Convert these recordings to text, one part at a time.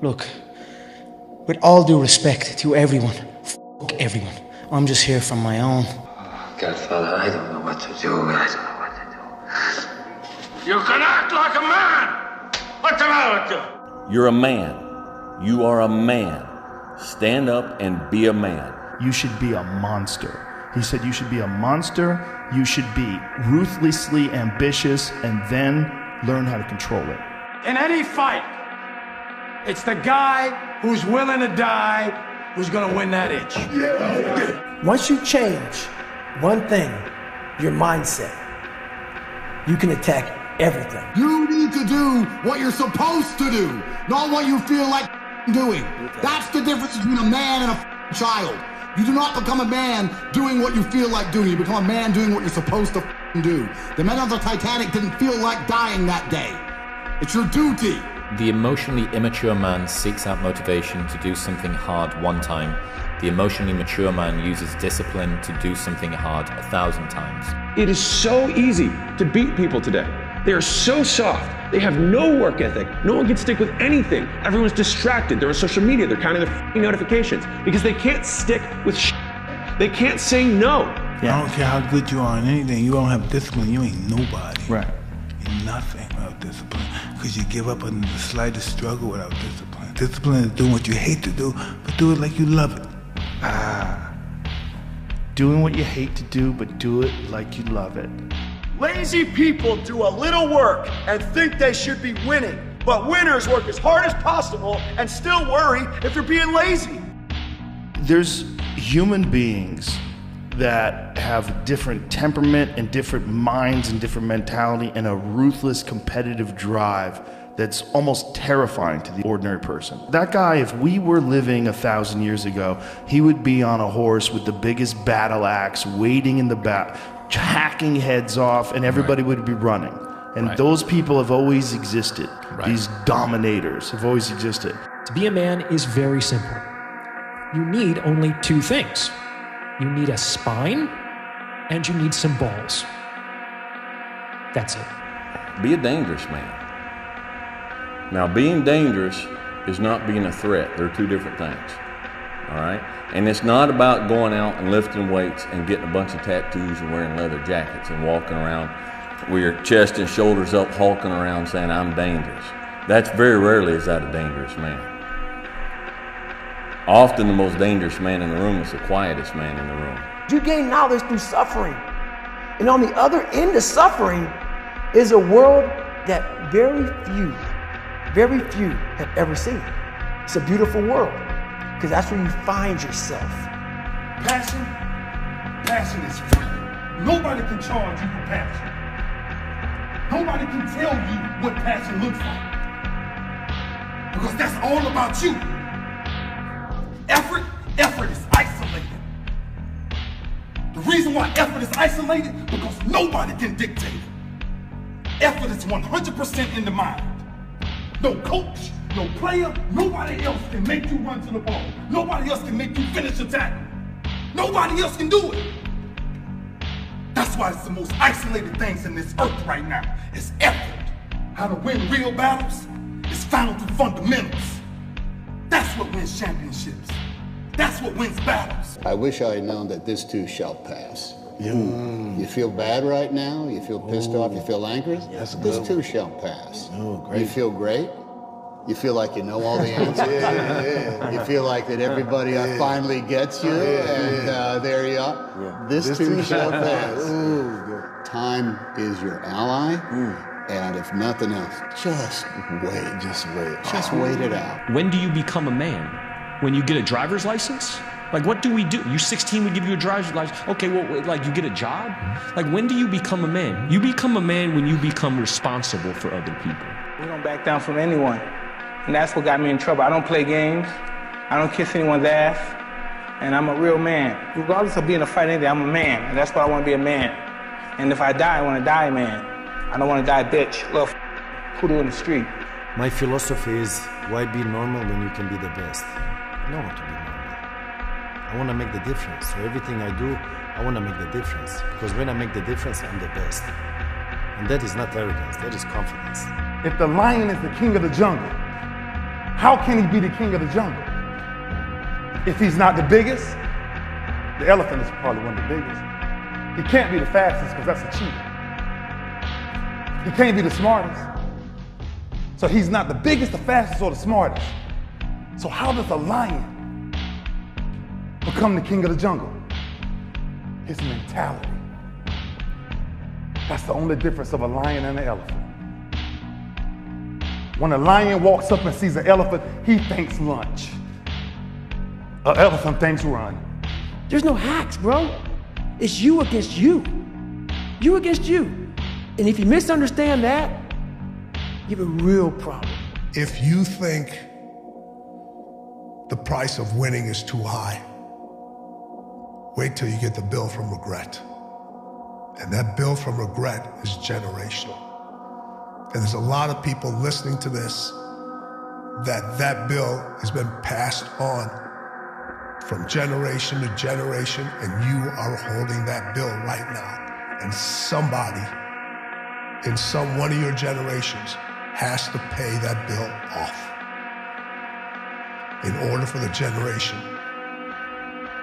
Look, with all due respect to everyone, fuck everyone. I'm just here for my own. Godfather, I don't know what to do. I don't know what to do. You can act like a man! What's the matter with you? You're a man. You are a man. Stand up and be a man. You should be a monster. He said you should be a monster, you should be ruthlessly ambitious, and then learn how to control it. In any fight, it's the guy who's willing to die who's gonna win that itch. Yeah. Once you change one thing, your mindset, you can attack everything. You need to do what you're supposed to do, not what you feel like doing. That's the difference between a man and a child. You do not become a man doing what you feel like doing. You become a man doing what you're supposed to do. The men on the Titanic didn't feel like dying that day. It's your duty. The emotionally immature man seeks out motivation to do something hard one time. The emotionally mature man uses discipline to do something hard 1,000 times. It is so easy to beat people today. They are so soft. They have no work ethic. No one can stick with anything. Everyone's distracted. They're on social media. They're counting their notifications because they can't stick with shit. They can't say no. Yeah. I don't care how good you are in anything. You don't have discipline. You ain't nobody. Right. You're nothing without discipline because you give up under the slightest struggle without discipline. Discipline is doing what you hate to do, but do it like you love it. Doing what you hate to do, but do it like you love it. Lazy people do a little work and think they should be winning, but winners work as hard as possible and still worry if they're being lazy. There's human beings that have different temperament and different minds and different mentality and a ruthless competitive drive that's almost terrifying to the ordinary person. That guy, if we were living 1,000 years ago, he would be on a horse with the biggest battle axe, waiting in the back, hacking heads off, and everybody would be running. And those people have always existed. These dominators have always existed. To be a man is very simple. You need only two things. You need a spine, and you need some balls. That's it. Be a dangerous man. Now, being dangerous is not being a threat. They're two different things, all right? And it's not about going out and lifting weights and getting a bunch of tattoos and wearing leather jackets and walking around with your chest and shoulders up, hulking around saying, I'm dangerous. That's very rarely is that a dangerous man. Often the most dangerous man in the room is the quietest man in the room. You gain knowledge through suffering. And on the other end of suffering is a world that very few have ever seen. It's a beautiful world, because that's where you find yourself. Passion is free. Nobody can charge you for passion. Nobody can tell you what passion looks like, because that's all about you. Effort is isolated. The reason why effort is isolated, because nobody can dictate it. Effort is 100% in the mind. No coach, no player, nobody else can make you run to the ball. Nobody else can make you finish a tackle. Nobody else can do it. That's why it's the most isolated things in this earth right now. It's effort. How to win real battles is found through fundamentals. That's what wins championships. That's what wins battles. I wish I had known that this too shall pass. You feel bad right now? You feel pissed off? You feel angry? This too shall pass. You feel great? You feel like you know all the answers? You feel like that everybody finally gets you, and there you are. This too shall pass. Time is your ally, and if nothing else, just wait. Just wait it out. When do you become a man? When you get a driver's license? Like, what do we do? You 16, we give you a driver's license. Okay, well, like, you get a job? Like, when do you become a man? You become a man when you become responsible for other people. We don't back down from anyone. And that's what got me in trouble. I don't play games. I don't kiss anyone's ass. And I'm a real man. Regardless of being a fight anything, I'm a man. And that's why I want to be a man. And if I die, I want to die a man. I don't want to die bitch. Little poodle in the street. My philosophy is, why be normal when you can be the best? I don't want to be normal. I want to make the difference. So everything I do, I want to make the difference. Because when I make the difference, I'm the best. And that is not arrogance, that is confidence. If the lion is the king of the jungle, How can he be the king of the jungle? If he's not the biggest, the elephant is probably one of the biggest. He can't be the fastest because that's a cheetah. He can't be the smartest. So he's not the biggest, the fastest, or the smartest. So how does a lion become the king of the jungle? His mentality. That's the only difference of a lion and an elephant. When a lion walks up and sees an elephant, he thinks lunch. An elephant thinks run. There's no hacks, bro. It's you against you. You against you. And if you misunderstand that, you have a real problem. If you think the price of winning is too high, wait till you get the bill from regret. And that bill from regret is generational. And there's a lot of people listening to this that bill has been passed on from generation to generation, and you are holding that bill right now. And somebody in one of your generations has to pay that bill off in order for the generation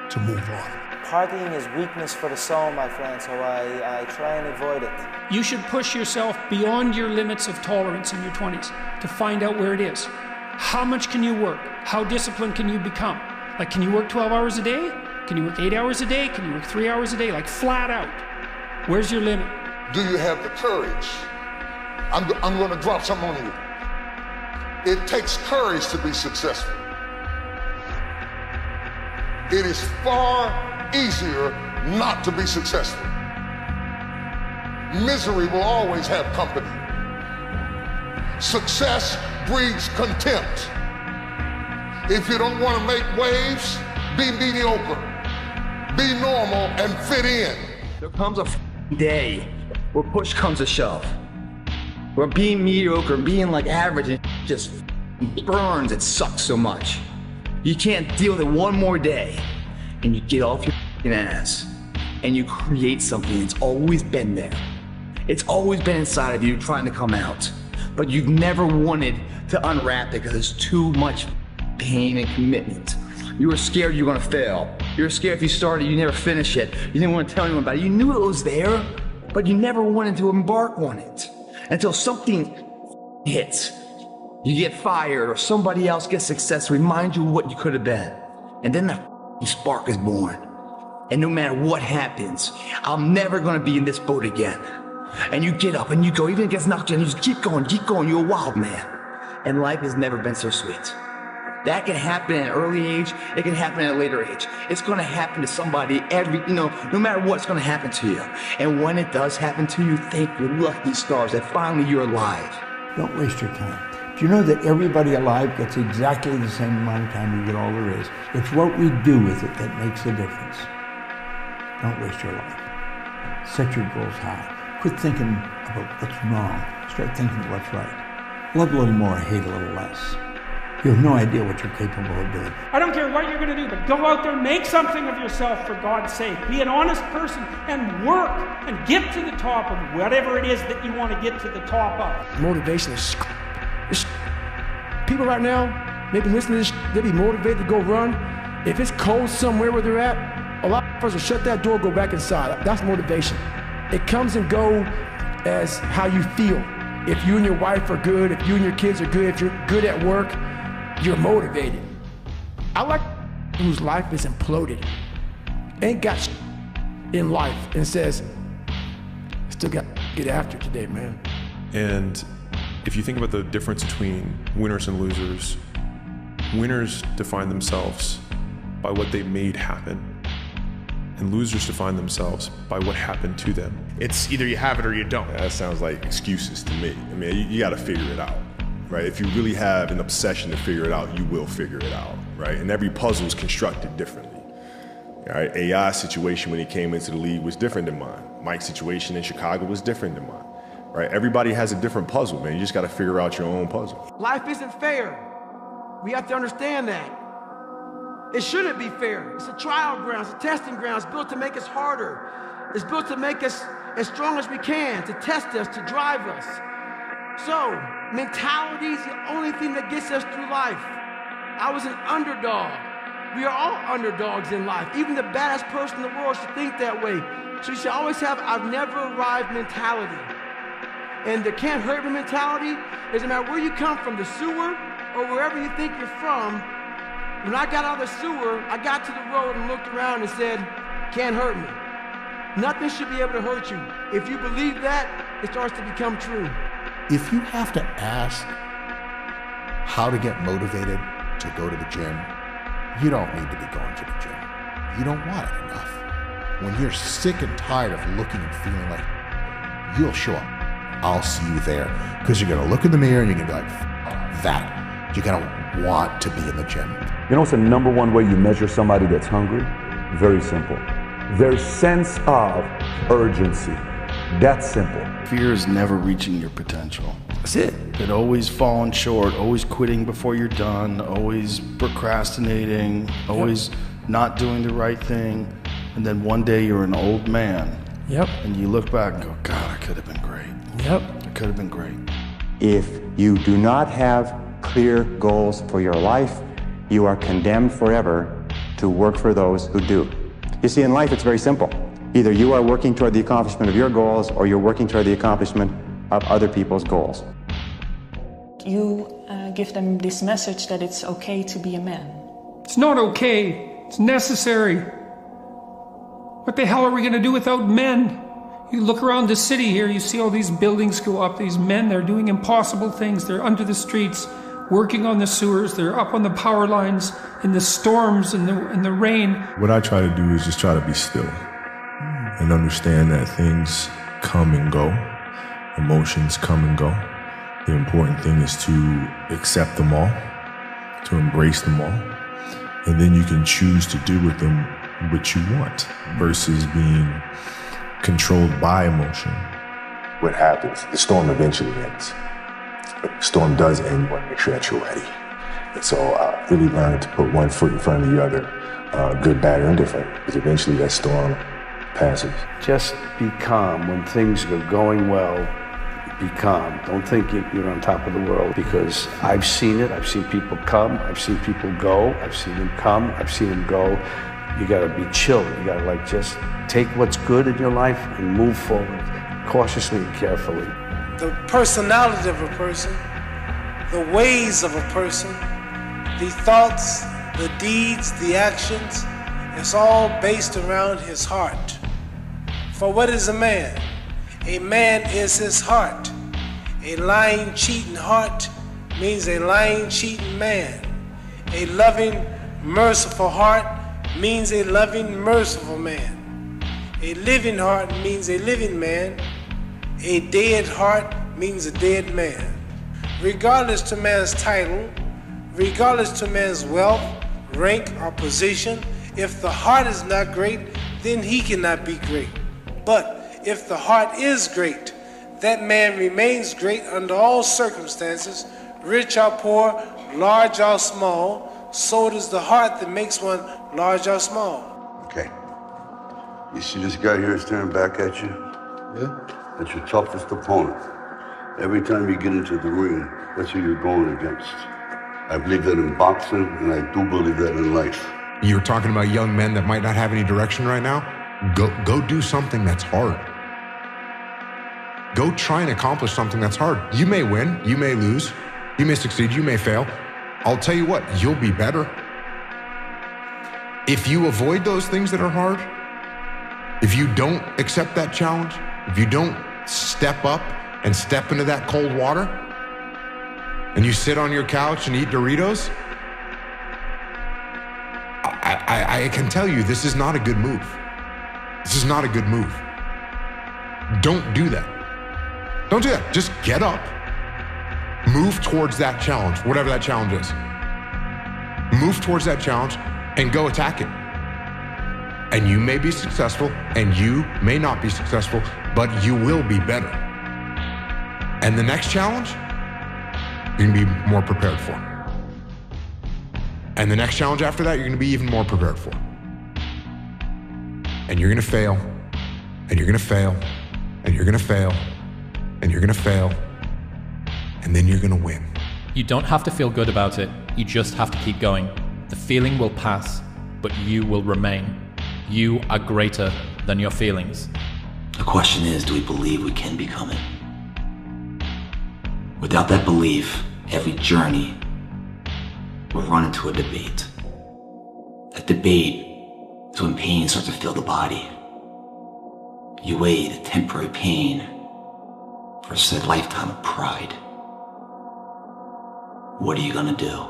to move on. Partying is weakness for the soul, my friend, so I try and avoid it. You should push yourself beyond your limits of tolerance in your 20s to find out where it is. How much can you work? How disciplined can you become? Like, can you work 12 hours a day? Can you work 8 hours a day? Can you work 3 hours a day? Like, flat out. Where's your limit? Do you have the courage? I'm going to drop something on you. It takes courage to be successful. It is far easier not to be successful. Misery will always have company. Success breeds contempt. If you don't want to make waves, be mediocre. Be normal and fit in. There comes a day where push comes to shove. Where being mediocre, being like average, it just burns, it sucks so much. You can't deal with it one more day. And you get off your ass and you create something that's always been there. It's always been inside of you trying to come out. But you've never wanted to unwrap it because there's too much pain and commitment. You were scared you were gonna fail. You were scared if you started, you never finish it. You didn't want to tell anyone about it. You knew it was there, but you never wanted to embark on it. Until something hits. You get fired or somebody else gets success, remind you of what you could have been. And then the spark is born. And no matter what happens, I'm never gonna be in this boat again. And you get up and you go, even if it gets knocked down, you just keep going, you're a wild man. And life has never been so sweet. That can happen at an early age, it can happen at a later age. It's gonna happen to somebody no matter what, it's gonna happen to you. And when it does happen to you, thank your lucky stars that finally you're alive. Don't waste your time. Do you know that everybody alive gets exactly the same amount of time you get all there is? It's what we do with it that makes a difference. Don't waste your life. Set your goals high. Quit thinking about what's wrong. Start thinking what's right. Love a little more, hate a little less. You have no idea what you're capable of doing. I don't care what you're going to do, but go out there, make something of yourself for God's sake. Be an honest person and work and get to the top of whatever it is that you want to get to the top of. Motivation is people right now, maybe listening to this, they'll be motivated to go run. If it's cold somewhere where they're at, a lot of us will shut that door, go back inside. That's motivation. It comes and goes as how you feel. If you and your wife are good, if you and your kids are good, if you're good at work, you're motivated. I like whose life is imploded, ain't got in life, and says, still got to get after it today, man. And if you think about the difference between winners and losers, winners define themselves by what they made happen, and losers define themselves by what happened to them. It's either you have it or you don't. That sounds like excuses to me. I mean, you got to figure it out, right? If you really have an obsession to figure it out, you will figure it out, right? And every puzzle is constructed differently. All right, AI's situation when he came into the league was different than mine. Mike's situation in Chicago was different than mine, right? Everybody has a different puzzle, man. You just got to figure out your own puzzle. Life isn't fair. We have to understand that. It shouldn't be fair. It's a trial ground, it's a testing ground. It's built to make us harder. It's built to make us as strong as we can, to test us, to drive us. So, Mentality is the only thing that gets us through life. I was an underdog. We are all underdogs in life. Even the baddest person in the world should think that way. So you should always have I've never arrived mentality. And the can't hurt me mentality, doesn't matter where you come from, the sewer or wherever you think you're from. When I got out of the sewer, I got to the road and looked around and said, can't hurt me. Nothing should be able to hurt you. If you believe that, it starts to become true. If you have to ask how to get motivated to go to the gym, you don't need to be going to the gym. You don't want it enough. When you're sick and tired of looking and feeling like, you'll show up. I'll see you there. Because you're going to look in the mirror and you're going to be like, that. You're going to want to be in the gym. You know what's the number one way you measure somebody that's hungry? Very simple. Their sense of urgency. That's simple. Fear is never reaching your potential. That's it. It always falling short, always quitting before you're done, always procrastinating, always not doing the right thing. And then one day you're an old man. Yep. And you look back and go, God, I could have been great. Yep. I could have been great. If you do not have clear goals for your life, you are condemned forever to work for those who do. You see, in life, it's very simple. Either you are working toward the accomplishment of your goals or you're working toward the accomplishment of other people's goals. You give them this message that it's okay to be a man. It's not okay. It's necessary. What the hell are we going to do without men? You look around the city here, you see all these buildings go up, these men, they're doing impossible things. They're under the streets, working on the sewers, they're up on the power lines, in the storms, in the rain. What I try to do is just try to be still and understand that things come and go, emotions come and go. The important thing is to accept them all, to embrace them all, and then you can choose to do with them what you want versus being controlled by emotion. What happens, the storm eventually ends. But the storm does end, you want to make sure that you're ready. And so I really learned to put one foot in front of the other, good, bad, or indifferent, because eventually that storm passes. Just be calm when things are going well. Be calm. Don't think you're on top of the world, because I've seen it. I've seen people come. I've seen people go. I've seen them come. I've seen them go. You gotta be chill. You gotta just take what's good in your life and move forward cautiously and carefully. The personality of a person, the ways of a person, the thoughts, the deeds, the actions, it's all based around his heart. For what is a man? A man is his heart. A lying, cheating heart means a lying, cheating man. A loving, merciful heart means a loving, merciful man. A living heart means a living man. A dead heart means a dead man. Regardless to man's title, regardless to man's wealth, rank, or position, if the heart is not great, then he cannot be great. But if the heart is great, that man remains great under all circumstances, rich or poor, large or small. So it is the heart that makes one large or small. Okay. You see this guy here is staring back at you? Yeah. That's your toughest opponent. Every time you get into the ring, that's who you're going against. I believe that in boxing, and I do believe that in life. You're talking about young men that might not have any direction right now? Go do something that's hard. Go try and accomplish something that's hard. You may win, you may lose, you may succeed, you may fail. I'll tell you what, you'll be better. If you avoid those things that are hard, if you don't accept that challenge, if you don't step up and step into that cold water, and you sit on your couch and eat Doritos, I can tell you this is not a good move. This is not a good move. Don't do that. Don't do that. Just get up, move towards that challenge, whatever that challenge is. Move towards that challenge and go attack it. And you may be successful and you may not be successful, but you will be better. And the next challenge, you're gonna be more prepared for. And the next challenge after that, you're gonna be even more prepared for. And you're gonna fail, and you're gonna fail, and you're gonna fail, and you're gonna fail, and then you're gonna win. You don't have to feel good about it, you just have to keep going. The feeling will pass, but you will remain. You are greater than your feelings. The question is, do we believe we can become it? Without that belief, every journey will run into a debate. That debate is when pain starts to fill the body. You weigh the temporary pain versus a lifetime of pride. What are you gonna do?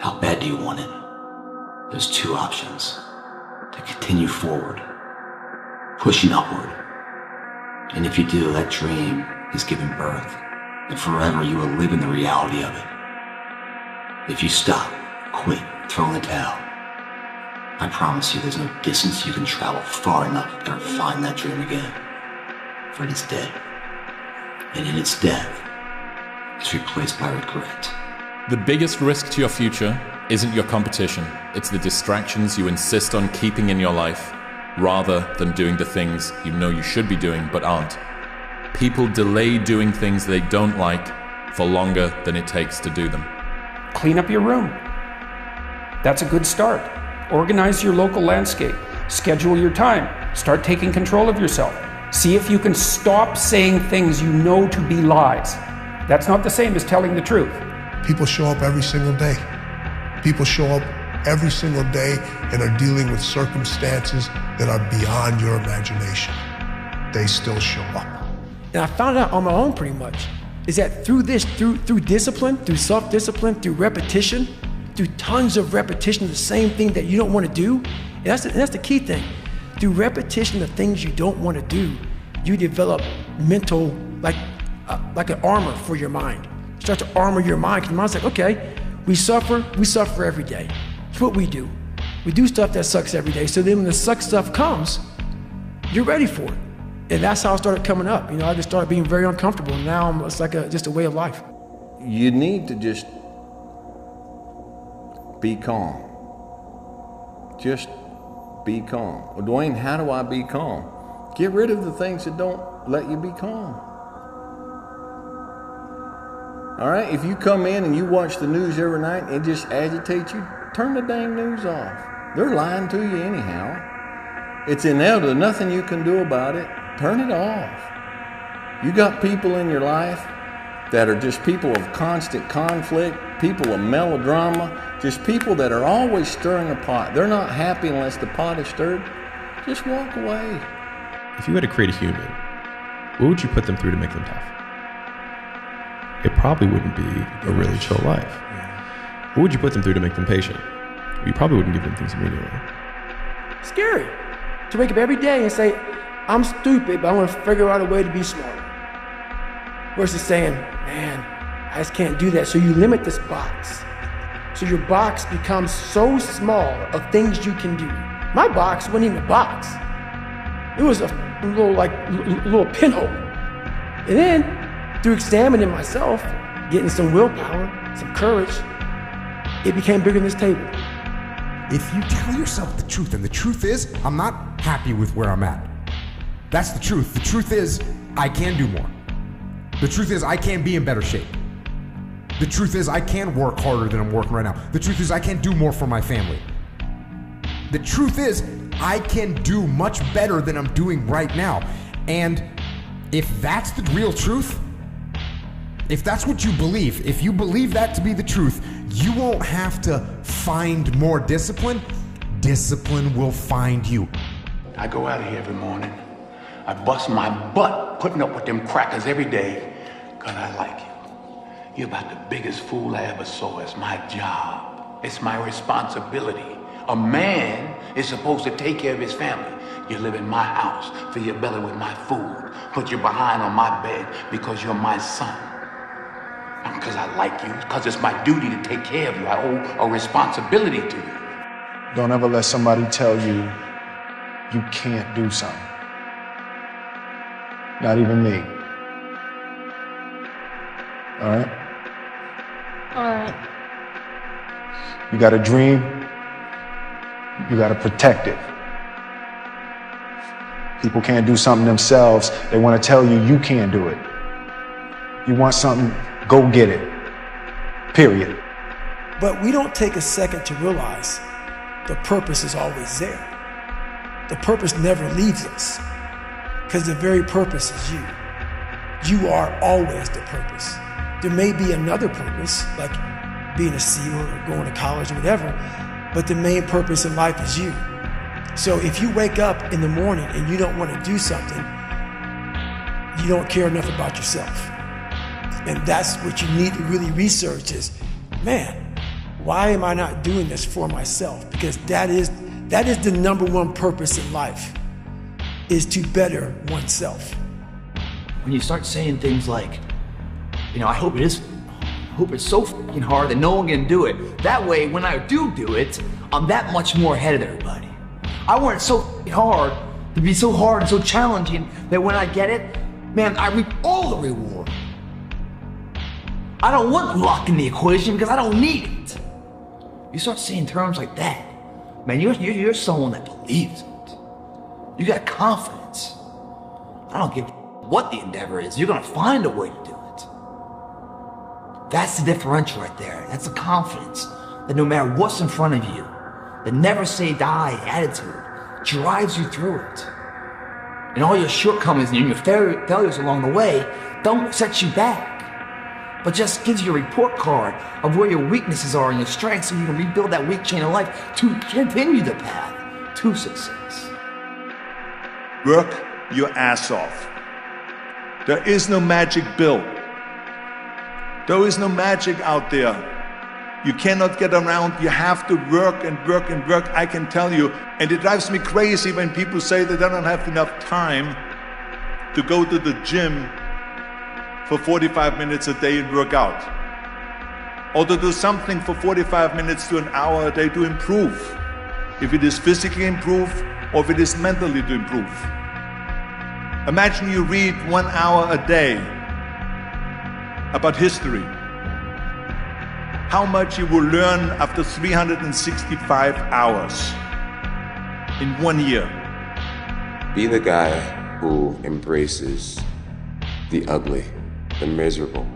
How bad do you want it? There's two options. To continue forward, pushing upward. And if you do, that dream is giving birth, and forever you will live in the reality of it. If you stop, quit, throw in the towel, I promise you there's no distance you can travel far enough to ever find that dream again. For it is dead. And in its death, it's replaced by regret. The biggest risk to your future isn't your competition, it's the distractions you insist on keeping in your life, rather than doing the things you know you should be doing but aren't. People delay doing things they don't like for longer than it takes to do them. Clean up your room. That's a good start. Organize your local landscape. Schedule your time. Start taking control of yourself. See if you can stop saying things you know to be lies. That's not the same as telling the truth. People show up every single day. People show up every single day and are dealing with circumstances that are beyond your imagination. They still show up. And I found out on my own pretty much, is that through discipline, through self-discipline, through repetition, through tons of repetition of the same thing that you don't want to do, and that's the key thing. Through repetition of things you don't want to do, you develop mental, like an armor for your mind. You start to armor your mind, because your mind's like, okay, we suffer every day. It's what we do. We do stuff that sucks every day, so then when the suck stuff comes, you're ready for it. And that's how I started coming up. I just started being very uncomfortable, and now it's like just a way of life. You need to just be calm. Just be calm. Well, Dwayne, how do I be calm? Get rid of the things that don't let you be calm. All right, if you come in and you watch the news every night and it just agitates you, turn the dang news off. They're lying to you anyhow. It's inevitable, nothing you can do about it. Turn it off. You got people in your life that are just people of constant conflict, people of melodrama, just people that are always stirring the pot. They're not happy unless the pot is stirred. Just walk away. If you had to create a human, what would you put them through to make them tough? It probably wouldn't be a really chill life. What would you put them through to make them patient? You probably wouldn't give them things immediately. Scary to wake up every day and say, I'm stupid, but I'm gonna figure out a way to be smarter. Versus saying, man, I just can't do that. So you limit this box. So your box becomes so small of things you can do. My box wasn't even a box. It was a little pinhole. And then, through examining myself, getting some willpower, some courage, it became bigger than this table. If you tell yourself the truth, and the truth is, I'm not happy with where I'm at. That's the truth. The truth is, I can do more. The truth is, I can be in better shape. The truth is, I can work harder than I'm working right now. The truth is, I can do more for my family. The truth is, I can do much better than I'm doing right now. And if that's the real truth, if that's what you believe, if you believe that to be the truth, you won't have to find more discipline. Discipline will find you. I go out of here every morning. I bust my butt putting up with them crackers every day because I like you. You're about the biggest fool I ever saw. It's my job. It's my responsibility. A man is supposed to take care of his family. You live in my house, fill your belly with my food, put your behind on my bed because you're my son. Not because I like you, because it's my duty to take care of you. I owe a responsibility to you. Don't ever let somebody tell you you can't do something. Not even me. All right? All right. You got a dream, you got to protect it. People can't do something themselves. They want to tell you you can't do it. You want something, go get it. Period. But we don't take a second to realize the purpose is always there. The purpose never leaves us, because the very purpose is you. You are always the purpose. There may be another purpose, like being a SEAL or going to college or whatever, but the main purpose in life is you. So if you wake up in the morning and you don't want to do something, you don't care enough about yourself. And that's what you need to really research is, man, why am I not doing this for myself? Because that is the number one purpose in life, is to better oneself. When you start saying things like, you know, I hope it's so fucking hard that no one can do it. That way, when I do it, I'm that much more ahead of everybody. I want it so fucking hard, to be so hard and so challenging, that when I get it, man, I reap all the reward. I don't want luck in the equation because I don't need it. You start saying terms like that, man, you're someone that believes it. You got confidence. I don't give what the endeavor is. You're gonna find a way to do it. That's the differential right there. That's the confidence that no matter what's in front of you, the never say die attitude drives you through it. And all your shortcomings and your failures along the way don't set you back, but just gives you a report card of where your weaknesses are and your strengths, so you can rebuild that weak chain of life to continue the path to success. Work your ass off. There is no magic pill. There is no magic out there. You cannot get around. You have to work and work and work, I can tell you. And it drives me crazy when people say that they don't have enough time to go to the gym for 45 minutes a day and work out. Or to do something for 45 minutes to an hour a day to improve. If it is physically improve or if it is mentally to improve. Imagine you read 1 hour a day about history. How much you will learn after 365 hours in 1 year. Be the guy who embraces the ugly, the miserable.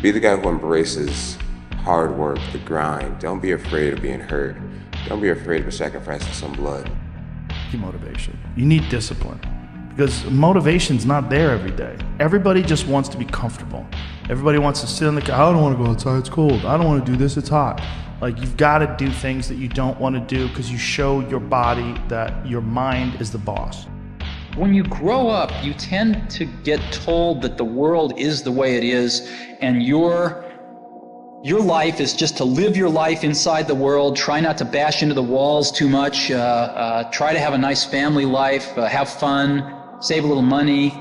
Be the guy who embraces hard work, the grind. Don't be afraid of being hurt. Don't be afraid of sacrificing some blood. Motivation. You need discipline. Because motivation's not there every day. Everybody just wants to be comfortable. Everybody wants to sit on the couch. I don't want to go outside, it's cold. I don't want to do this, it's hot. Like, you've got to do things that you don't want to do because you show your body that your mind is the boss. When you grow up, you tend to get told that the world is the way it is, and your life is just to live your life inside the world, try not to bash into the walls too much, try to have a nice family life, have fun, save a little money.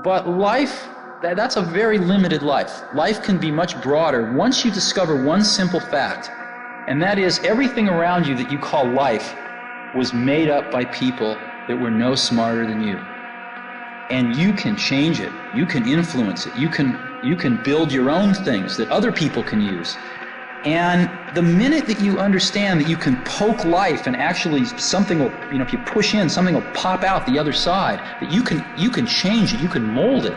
But life, that's a very limited life. Life can be much broader once you discover one simple fact, and that is everything around you that you call life was made up by people that were no smarter than you. And you can change it. You can influence it. You can build your own things that other people can use. And the minute that you understand that you can poke life and actually something will, if you push in, something will pop out the other side, that you can change it, you can mold it.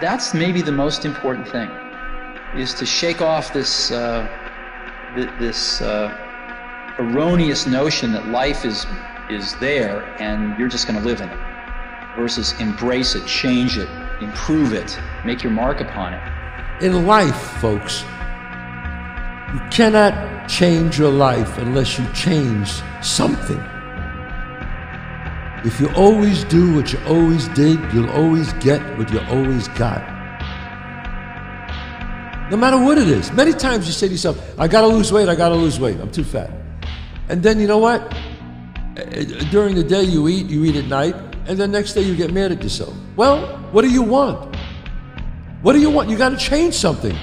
That's maybe the most important thing, is to shake off this erroneous notion that life is there and you're just going to live in it, versus embrace it, change it, improve it, make your mark upon it. In life, folks, you cannot change your life unless you change something. If you always do what you always did, you'll always get what you always got. No matter what it is. Many times you say to yourself, I gotta lose weight, I'm too fat. And then you know what? During the day you eat at night, and then next day you get mad at yourself. Well, what do you want? What do you want? You gotta change something.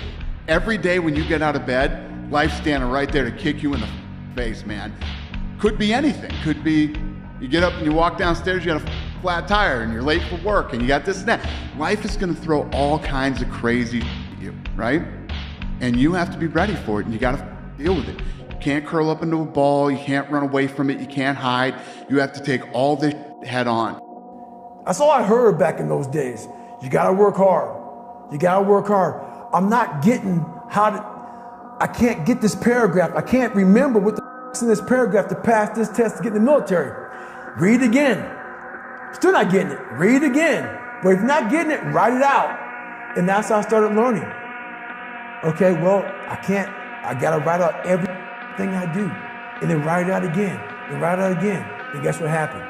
Every day when you get out of bed, life's standing right there to kick you in the face, man. Could be anything. Could be you get up and you walk downstairs, you got a flat tire and you're late for work and you got this and that. Life is gonna throw all kinds of crazy at you, right? And you have to be ready for it and you gotta deal with it. You can't curl up into a ball, you can't run away from it, you can't hide. You have to take all this head on. That's all I heard back in those days. You gotta work hard. You gotta work hard. I'm not getting I can't get this paragraph. I can't remember what the f***'s in this paragraph to pass this test to get in the military. Read it again. Still not getting it. Read it again. But if you're not getting it, write it out. And that's how I started learning. Okay, well, I gotta write out everything I do. And then write it out again. And write it out again. And guess what happened?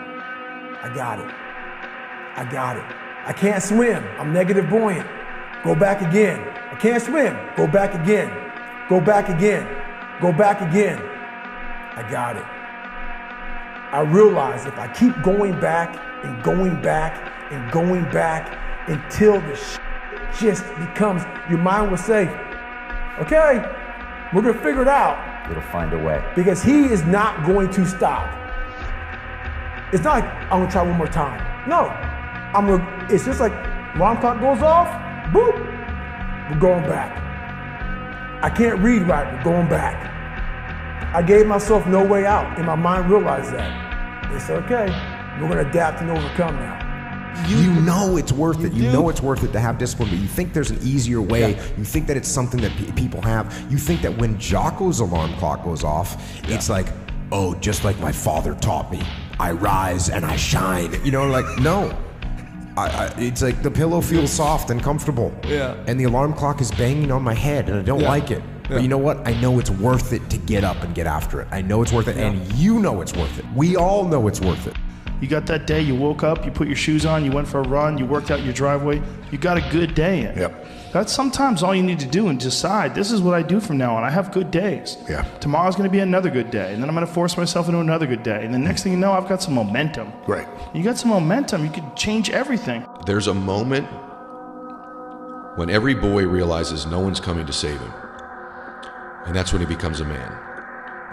I got it. I can't swim. I'm negative buoyant. Go back again. I can't swim. Go back again. Go back again. Go back again. I got it. I realized if I keep going back and going back and going back until the just becomes, your mind will say, okay, we're gonna figure it out. It'll find a way. Because he is not going to stop. It's not like I'm gonna try one more time. No, it's just like alarm clock goes off, boop, we're going back. I can't read right, we're going back. I gave myself no way out, and my mind realized that. It's okay, we're gonna adapt and overcome now. You know it's worth it. You know it's worth it to have discipline, but you think there's an easier way. Yeah. You think that it's something that people have. You think that when Jocko's alarm clock goes off, it's like, oh, just like my father taught me, I rise and I shine. You know, like, no. It's like the pillow feels soft and comfortable. Yeah. And the alarm clock is banging on my head and I don't like it. But you know what? I know it's worth it to get up and get after it. I know it's worth it, and you know it's worth it. We all know it's worth it. You got that day, you woke up, you put your shoes on, you went for a run, you worked out your driveway, you got a good day in. Yep. That's sometimes all you need to do and decide, this is what I do from now on. I have good days. Yeah. Tomorrow's going to be another good day, and then I'm going to force myself into another good day. And the next thing you know, I've got some momentum. Right. You got some momentum, you can change everything. There's a moment when every boy realizes no one's coming to save him. And that's when he becomes a man.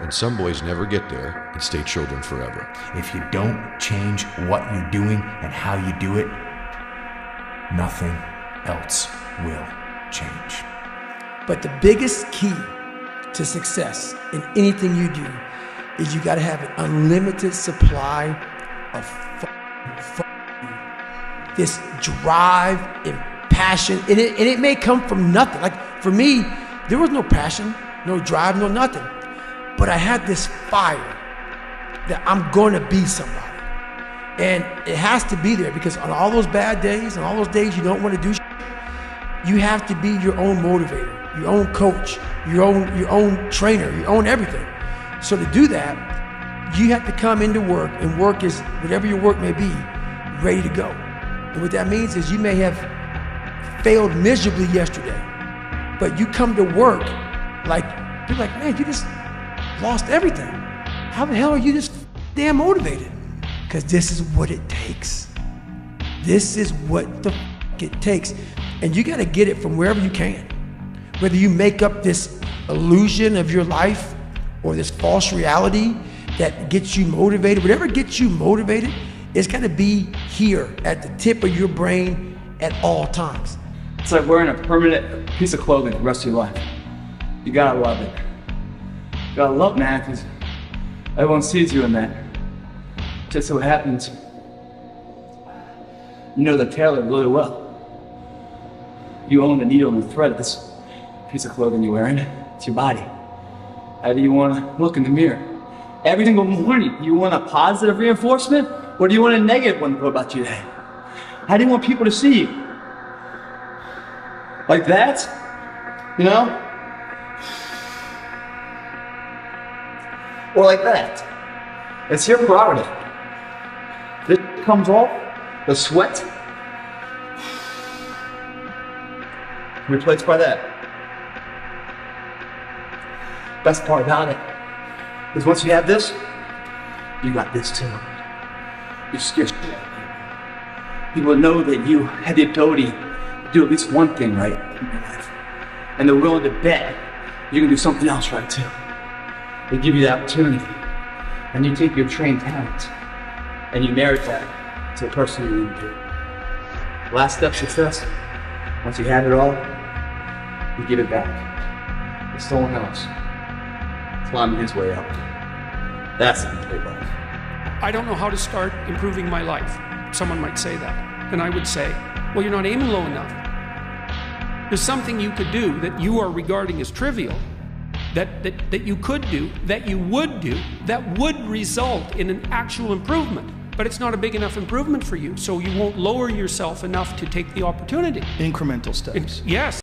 And some boys never get there and stay children forever. If you don't change what you're doing and how you do it, nothing else will change. But the biggest key to success in anything you do is you gotta have an unlimited supply of this drive and passion. And it may come from nothing. Like for me, there was no passion, no drive, no nothing. But I had this fire that I'm gonna be somebody. And it has to be there because on all those bad days and all those days you don't want to do shit, you have to be your own motivator, your own coach, your own trainer, your own everything. So to do that, you have to come into work, and work is, whatever your work may be, ready to go. And what that means is you may have failed miserably yesterday, but you come to work like, you're like, man, you just lost everything. How the hell are you this damn motivated? Because this is what it takes. This is what the it takes. And you gotta get it from wherever you can. Whether you make up this illusion of your life or this false reality that gets you motivated, whatever gets you motivated, it's gotta be here at the tip of your brain at all times. It's like wearing a permanent piece of clothing the rest of your life. You gotta love it. You gotta love that because everyone sees you in that. Just so it happens, you know the tailor really well. You own the needle and the thread of this piece of clothing you're wearing. It's your body. How do you want to look in the mirror? Every single morning, do you want a positive reinforcement or do you want a negative one to go about your day? How do you want people to see you? Like that? You know? Or like that? It's your prerogative. This comes off, the sweat, replaced by that. Best part about it is once you have this, you got this too. You scare shit out of people. People know that you have the ability to do at least one thing right in your life. And they're willing to bet you can do something else right too. They give you the opportunity. And you take your trained talent and you marry that to the person you need to be. Last step success, once you have it all, you give it back to someone else. Climbing his way up. That's the complete life. I don't know how to start improving my life. someone might say that. And I would say, well, you're not aiming low enough. There's something you could do that you are regarding as trivial, that you could do, that you would do, that would result in an actual improvement. But it's not a big enough improvement for you, so you won't lower yourself enough to take the opportunity. Incremental steps. Yes.